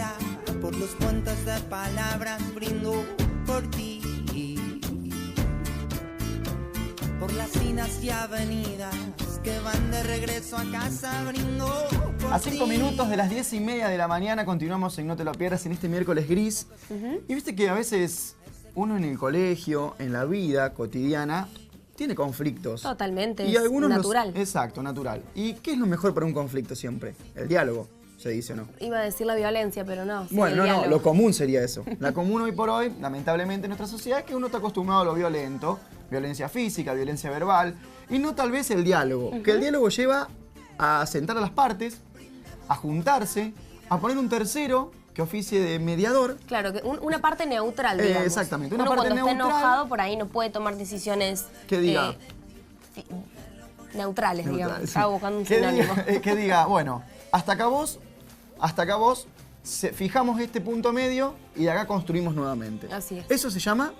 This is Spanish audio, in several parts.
cara, por los puentes de palabras brindo por ti. Por las cinas y avenidas que van de regreso a casa brindo por A 5 minutos de las 10:30 de la mañana continuamos en No Te Lo Pierdas en este miércoles gris. Y viste que a veces uno en el colegio, en la vida cotidiana, tiene conflictos. Totalmente, y algunos natural. Exacto, natural. ¿Y qué es lo mejor para un conflicto siempre? El diálogo, se dice, ¿no? Iba a decir la violencia, pero no. Sí, Bueno, el no, diálogo. lo común sería eso. La común hoy por hoy, lamentablemente en nuestra sociedad, es que uno está acostumbrado a lo violento, violencia física, violencia verbal, y no tal vez el diálogo. Que el diálogo lleva a sentar a las partes, a juntarse, a poner un tercero que oficie de mediador. Claro, que una parte neutral, digamos. Exactamente, una Uno parte cuando neutral. está enojado, por ahí no puede tomar decisiones... Que diga... neutrales, digamos. sí. Estaba buscando un Que sinónimo. que diga, bueno, hasta acá vos, fijamos este punto medio y de acá construimos nuevamente. Así es. Eso se llama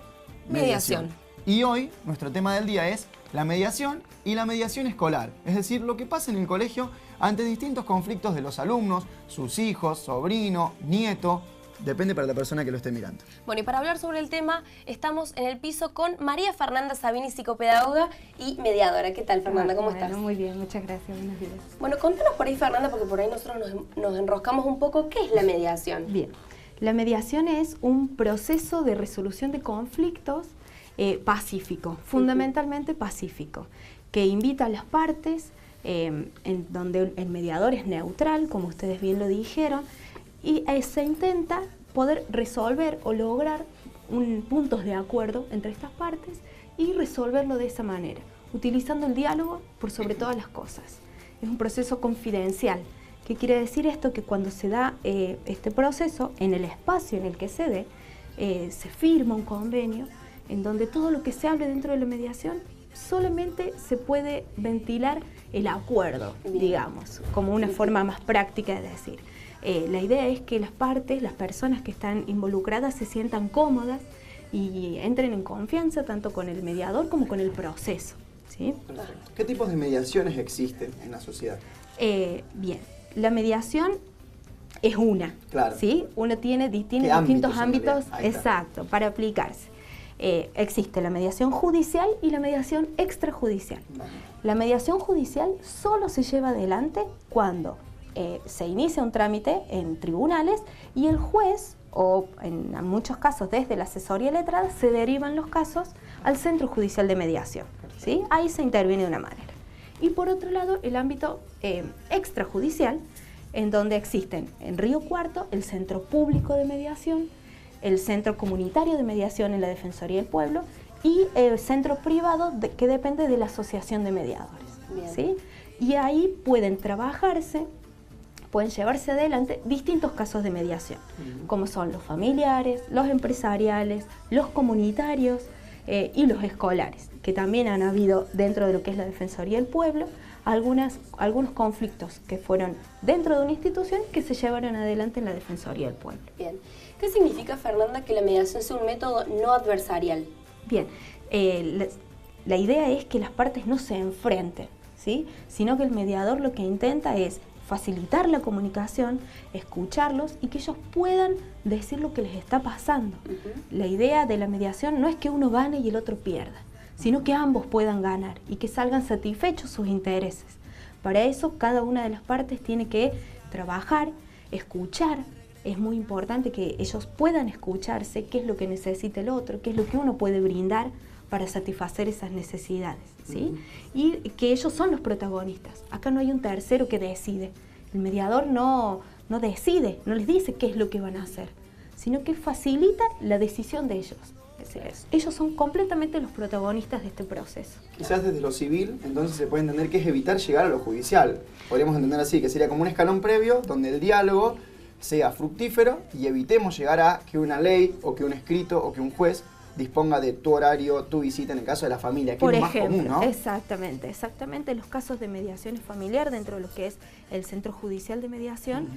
mediación. Y hoy nuestro tema del día es la mediación y la mediación escolar. Es decir, lo que pasa en el colegio ante distintos conflictos de los alumnos, sus hijos, sobrino, nieto. Depende para la persona que lo esté mirando. Bueno, y para hablar sobre el tema, estamos en el piso con María Fernanda Sabini, psicopedagoga y mediadora. ¿Qué tal, Fernanda? ¿Cómo estás? Muy bien, muchas gracias. Buenos días. Bueno, contanos por ahí, Fernanda, porque por ahí nosotros nos enroscamos un poco. ¿Qué es la mediación? Bien, la mediación es un proceso de resolución de conflictos pacífico, fundamentalmente pacífico, que invita a las partes, en donde el mediador es neutral, como ustedes bien lo dijeron, y se intenta poder resolver o lograr puntos de acuerdo entre estas partes y resolverlo de esa manera, utilizando el diálogo por sobre todas las cosas. Es un proceso confidencial. ¿Qué quiere decir esto? Que cuando se da este proceso, en el espacio en el que se dé, se firma un convenio en donde todo lo que se hable dentro de la mediación solamente se puede ventilar el acuerdo, digamos, como una forma más práctica de decir. La idea es que las partes, las personas que están involucradas se sientan cómodas y entren en confianza tanto con el mediador como con el proceso, ¿sí? Perfecto. ¿Qué tipos de mediaciones existen en la sociedad? Bien, la mediación es una, Claro. ¿sí? Uno tiene distintos ámbitos ámbitos, Ahí está. exacto, para aplicarse. Existe la mediación judicial y la mediación extrajudicial. La mediación judicial solo se lleva adelante cuando se inicia un trámite en tribunales y el juez, o en muchos casos desde la asesoría letrada, se derivan los casos al Centro Judicial de Mediación, ¿sí? Ahí se interviene de una manera. Y por otro lado, el ámbito extrajudicial, en donde existen en Río Cuarto el Centro Público de Mediación, el Centro Comunitario de Mediación en la Defensoría del Pueblo y el centro privado que depende de la Asociación de Mediadores, ¿sí? Y ahí pueden trabajarse, pueden llevarse adelante distintos casos de mediación, como son los familiares, los empresariales, los comunitarios y los escolares, que también han habido dentro de lo que es la Defensoría del Pueblo algunos conflictos que fueron dentro de una institución que se llevaron adelante en la Defensoría del Pueblo. Bien. ¿Qué significa, Fernanda, que la mediación sea un método no adversarial? Bien, la idea es que las partes no se enfrenten, ¿sí? Sino que el mediador lo que intenta es facilitar la comunicación, escucharlos y que ellos puedan decir lo que les está pasando. La idea de la mediación no es que uno gane y el otro pierda, sino que ambos puedan ganar y que salgan satisfechos sus intereses. Para eso, cada una de las partes tiene que trabajar, escuchar. Es muy importante que ellos puedan escucharse, qué es lo que necesita el otro, qué es lo que uno puede brindar para satisfacer esas necesidades, ¿sí? Y que ellos son los protagonistas. Acá no hay un tercero que decide. El mediador no decide, no les dice qué es lo que van a hacer, sino que facilita la decisión de ellos. Es decir, ellos son completamente los protagonistas de este proceso. Quizás desde lo civil, entonces se puede entender que es evitar llegar a lo judicial. Podríamos entender así, que sería como un escalón previo donde el diálogo sea fructífero y evitemos llegar a que una ley o que un escrito o que un juez disponga de tu horario, tu visita en el caso de la familia, que Por es lo más común, ¿no? Exactamente. Los casos de mediación familiar dentro de lo que es el Centro Judicial de Mediación,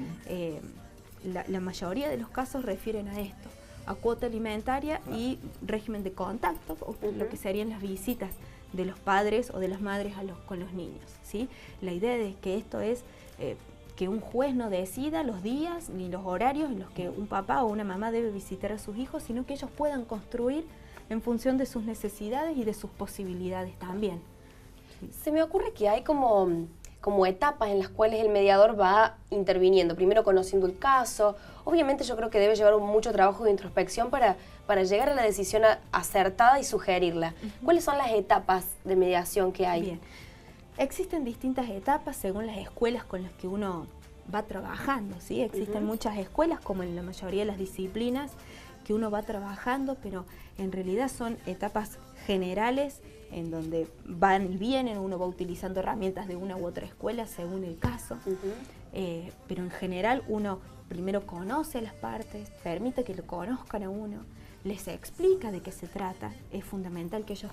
la mayoría de los casos refieren a esto, a cuota alimentaria y régimen de contacto, o lo que serían las visitas de los padres o de las madres con los niños, ¿sí? La idea de que esto es que un juez no decida los días ni los horarios en los que un papá o una mamá debe visitar a sus hijos, sino que ellos puedan construir en función de sus necesidades y de sus posibilidades también. Se me ocurre que hay como etapas en las cuales el mediador va interviniendo, primero conociendo el caso. Obviamente yo creo que debe llevar mucho trabajo de introspección para llegar a la decisión acertada y sugerirla. ¿Cuáles son las etapas de mediación que hay? Bien. Existen distintas etapas según las escuelas con las que uno va trabajando, ¿sí? Existen muchas escuelas, como en la mayoría de las disciplinas, que uno va trabajando, pero en realidad son etapas generales en donde van y vienen, uno va utilizando herramientas de una u otra escuela según el caso, pero en general uno primero conoce a las partes, permite que lo conozcan a uno, les explica de qué se trata, es fundamental que ellos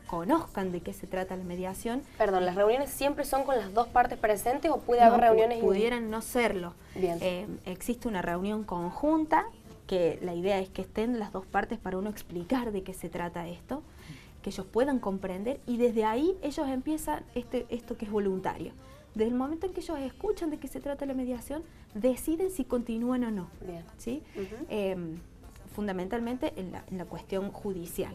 conozcan de qué se trata la mediación. Perdón, ¿las reuniones siempre son con las dos partes presentes o puede haber reuniones? Pudieran no serlo. Bien. Existe una reunión conjunta, que la idea es que estén las dos partes para uno explicar de qué se trata esto, que ellos puedan comprender, y desde ahí ellos empiezan esto que es voluntario. Desde el momento en que ellos escuchan de qué se trata la mediación, deciden si continúan o no. Bien. ¿Sí? Fundamentalmente en la cuestión judicial.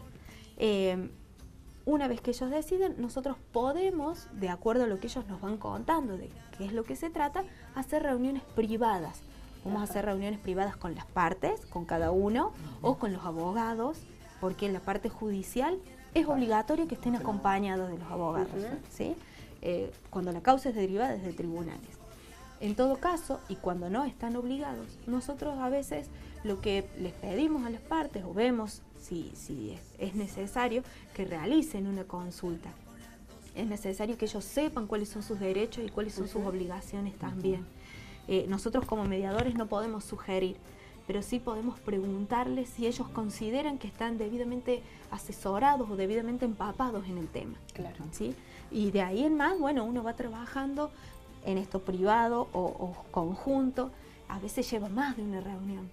Una vez que ellos deciden, nosotros podemos, de acuerdo a lo que ellos nos van contando de qué es lo que se trata, hacer reuniones privadas. Vamos a hacer reuniones privadas con las partes, con cada uno, o con los abogados, porque en la parte judicial es obligatorio que estén acompañados de los abogados, ¿sí? Cuando la causa es derivada desde tribunales. En todo caso, y cuando no están obligados, nosotros a veces lo que les pedimos a las partes, o vemos si es necesario, que realicen una consulta. Es necesario que ellos sepan cuáles son sus derechos y cuáles son sus obligaciones también. Nosotros como mediadores no podemos sugerir, pero sí podemos preguntarles si ellos consideran que están debidamente asesorados o debidamente empapados en el tema. Claro. ¿Sí? Y de ahí en más, bueno, uno va trabajando en esto privado o conjunto. A veces lleva más de una reunión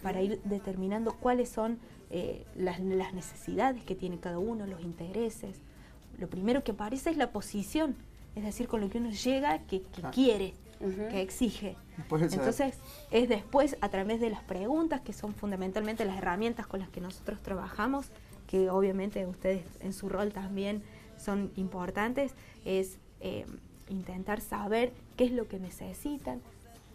para ir determinando cuáles son las necesidades que tiene cada uno, los intereses. Lo primero que aparece es la posición, es decir, con lo que uno llega, que quiere, que exige. Entonces, es después a través de las preguntas, que son fundamentalmente las herramientas con las que nosotros trabajamos, que obviamente ustedes en su rol también son importantes, es intentar saber qué es lo que necesitan,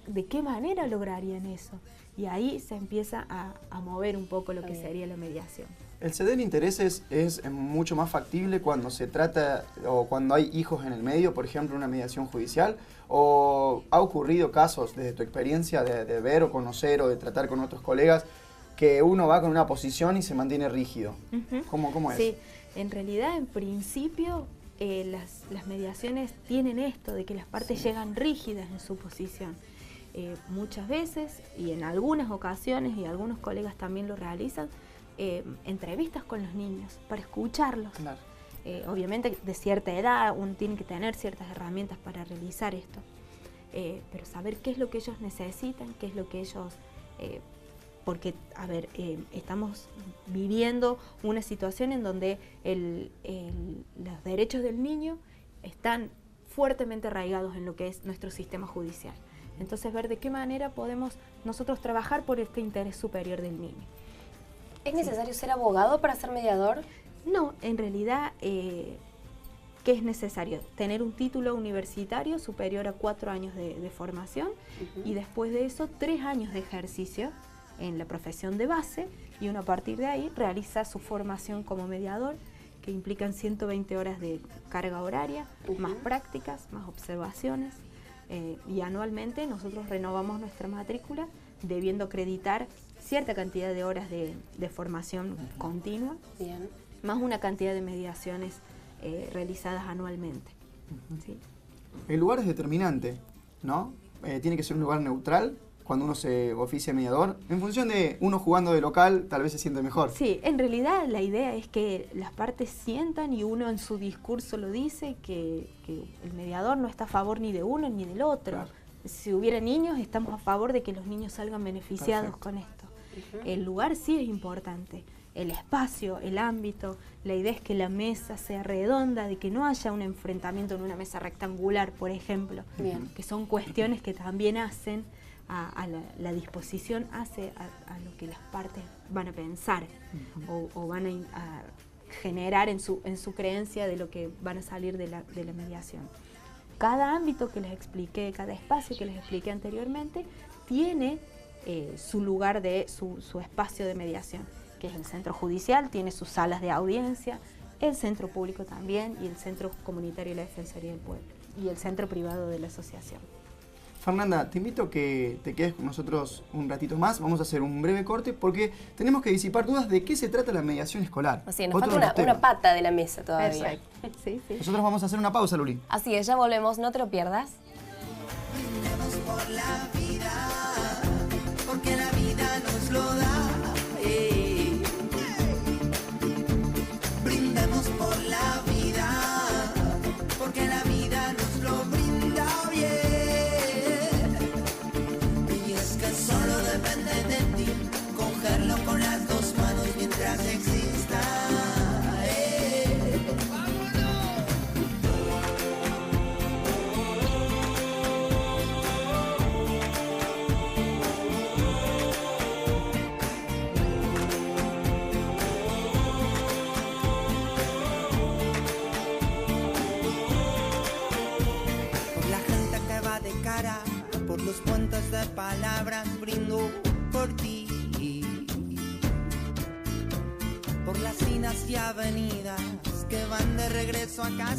de qué manera lograrían eso. Y ahí se empieza a mover un poco lo que sería la mediación. El ceder intereses es mucho más factible cuando se trata o cuando hay hijos en el medio, por ejemplo, una mediación judicial, o ha ocurrido casos desde tu experiencia de ver o conocer o de tratar con otros colegas que uno va con una posición y se mantiene rígido. ¿Cómo es? Sí, en realidad, en principio, las mediaciones tienen esto de que las partes llegan rígidas en su posición. Muchas veces, y en algunas ocasiones, y algunos colegas también lo realizan, entrevistas con los niños para escucharlos. Claro. Obviamente de cierta edad uno tiene que tener ciertas herramientas para realizar esto, pero saber qué es lo que ellos necesitan, qué es lo que ellos... porque, a ver, estamos viviendo una situación en donde los derechos del niño están fuertemente arraigados en lo que es nuestro sistema judicial. Entonces, ver de qué manera podemos nosotros trabajar por este interés superior del niño. ¿Es necesario ser abogado para ser mediador? No, en realidad, ¿qué es necesario? Tener un título universitario superior a 4 años de formación y después de eso 3 años de ejercicio en la profesión de base, y uno a partir de ahí realiza su formación como mediador, que implican 120 horas de carga horaria, más prácticas, más observaciones. Y anualmente nosotros renovamos nuestra matrícula debiendo acreditar cierta cantidad de horas de formación continua, más una cantidad de mediaciones realizadas anualmente. ¿Sí? El lugar es determinante, ¿no? Tiene que ser un lugar neutral cuando uno se oficia mediador. En función de uno jugando de local, tal vez se siente mejor. Sí, en realidad la idea es que las partes sientan, y uno en su discurso lo dice, que el mediador no está a favor ni de uno ni del otro. Claro. Si hubiera niños, estamos a favor de que los niños salgan beneficiados con esto. El lugar sí es importante. el espacio, el ámbito. La idea es que la mesa sea redonda, de que no haya un enfrentamiento en una mesa rectangular, por ejemplo. Bien. Que son cuestiones que también hacen a la disposición, hace a lo que las partes van a pensar o van a generar en su creencia de lo que van a salir de la mediación. Cada ámbito que les expliqué, cada espacio que les expliqué anteriormente, tiene su lugar su espacio de mediación, que es el centro judicial, tiene sus salas de audiencia, el centro público también, y el centro comunitario de la Defensoría del Pueblo, y el centro privado de la asociación. Fernanda, te invito a que te quedes con nosotros un ratito más. Vamos a hacer un breve corte porque tenemos que disipar dudas de qué se trata la mediación escolar. Así es, nos Otro falta de los una temas. pata de la mesa todavía. Perfecto. Sí, sí. Nosotros vamos a hacer una pausa, Luli. Así es, ya volvemos, no te lo pierdas. Brindemos por la vida, porque la vida nos lo da. Brindemos por la vida, porque la vida nos lo brinda bien. Y es que solo depende de ti, cogerlo con las dos manos mientras exista. Por la gente que va de cara, por los puentes de palabras, brindo por ti. Por las finas y avenidas que van de regreso a casa.